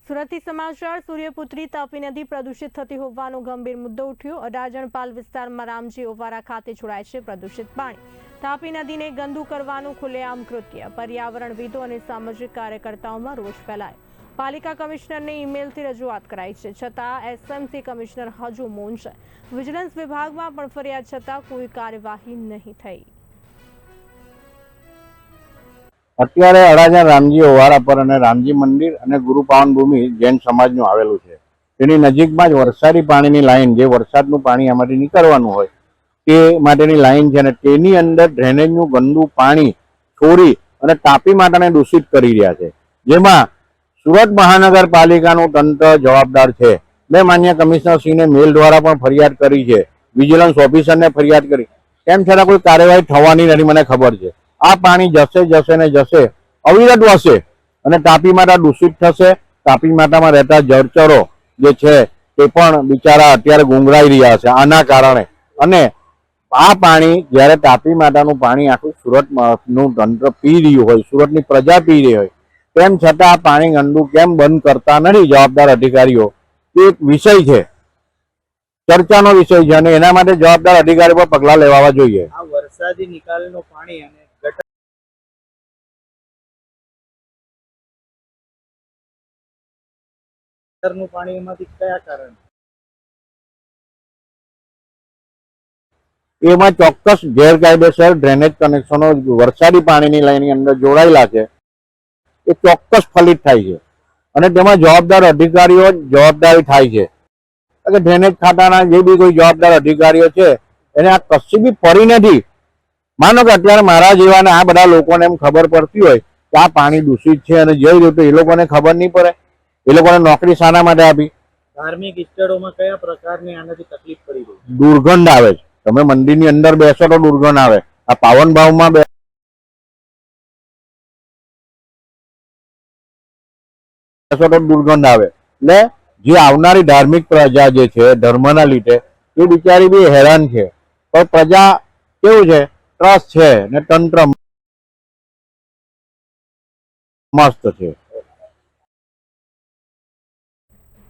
સુરતથી સમાચાર સૂર્યપુત્રી તાપી નદી પ્રદૂષિત થતી હોવાનો ગંભીર મુદ્દો ઉઠ્યો। અડાજણપાલ વિસ્તારમાં રામજી ઓવારા ખાતે છોડાય છે પ્રદૂષિત પાણી। તાપી નદીને ગંદુ કરવાનું ખુલ્લેઆમ કૃત્ય। પર્યાવરણવિદો અને સામાજિક કાર્યકર્તાઓમાં રોષ ફેલાયો। પાલિકા કમિશનરને ઈમેલથી રજૂઆત કરાઈ છે, છતાં એસએમસી કમિશનર હજુ મૌન છે। વિજિલન્સ વિભાગમાં પણ ફરિયાદ છતાં કોઈ કાર્યવાહી નહીં થઈ। અત્યારે અડાજણ રામજી ઓવારા પર અને રામજી મંદિર અને ગુરુ પાવન ભૂમિ જૈન સમાજનું આવેલું છે। તેની નજીકમાં જ વરસાદી પાણીની લાઈન, જે વરસાદનું પાણી આમાંથી નીકળવાનું હોય તે માટેની લાઈન છે, અને તેની અંદર ડ્રેનેજનું ગંદુ પાણી છોડી અને તાપી માતાને દૂષિત કરી રહ્યા છે, જેમાં સુરત મહાનગરપાલિકાનું તંત્ર જવાબદાર છે। મેં માન્ય કમિશનરશ્રીને મેલ દ્વારા પણ ફરિયાદ કરી છે, વિજિલન્સ ઓફિસરને ફરિયાદ કરી, તેમ છતાં કોઈ કાર્યવાહી થવાની નથી। મને ખબર છે આ પાણી જશે ને જશે, અવિરત વસે અને તાપી માતા દૂષિત થશે। તાપી માતામાં રહેતા જળચરો જે છે તે પણ બિચારા અત્યારે ગુંગળાઈ રહ્યા છે આના કારણે। અને આ પાણી જ્યારે તાપી માતાનું પાણી આખું સુરતનું તંત્ર પી રહ્યું હોય, સુરતની પ્રજા પી રહી હોય, તેમ છતાં આ પાણી ગંદુ કેમ બંધ કરતા નથી જવાબદાર અધિકારીઓ, એ એક વિષય છે, ચર્ચાનો વિષય છે, અને એના માટે જવાબદાર અધિકારીઓ પર પગલાં લેવા જોઈએ। આ વરસાદી નિકાલનું પાણી અને ગટરનું પાણી એમાંથી કયા કારણ? એમાં ચોક્કસ ગેરકાયદેસર ડ્રેનેજ કનેક્શનો વરસાદી પાણીની લાઈનની અંદર જોડાયેલા છે, એ ચોક્કસ ફલિત થાય છે, અને તેમાં જવાબદાર અધિકારીઓ જવાબદારી થાય છે કે ડ્રેનેજ ખાતાના જે બી કોઈ જવાબદાર અધિકારીઓ છે એને આ કશી બી પડી નથી। માનો કે અત્યારે મારા જેવાને આ બધા લોકોને એમ ખબર પડતી હોય કે આ પાણી દૂષિત છે અને જઈ રહ્યું, તો એ લોકોને ખબર નહીં પડે? એ લોકોને નોકરી શાના માટે આપી? ધાર્મિક સ્થળોમાં કયા પ્રકારની આનાથી તકલીફ પડી રહી? દુર્ગંધ આવે છે। તમે મંદિરની અંદર બેસો તો દુર્ગંધ આવે, આ પાવન ભાવમાં બેસો તો દુર્ગંધ આવે। એટલે જે આવનારી ધાર્મિક પ્રજા જે છે ધર્મના લીધે એ બિચારી બી હેરાન છે, પણ પ્રજા કેવું છે, ટ્રસ્ટ છે ને તંત્ર મસ્ત છે।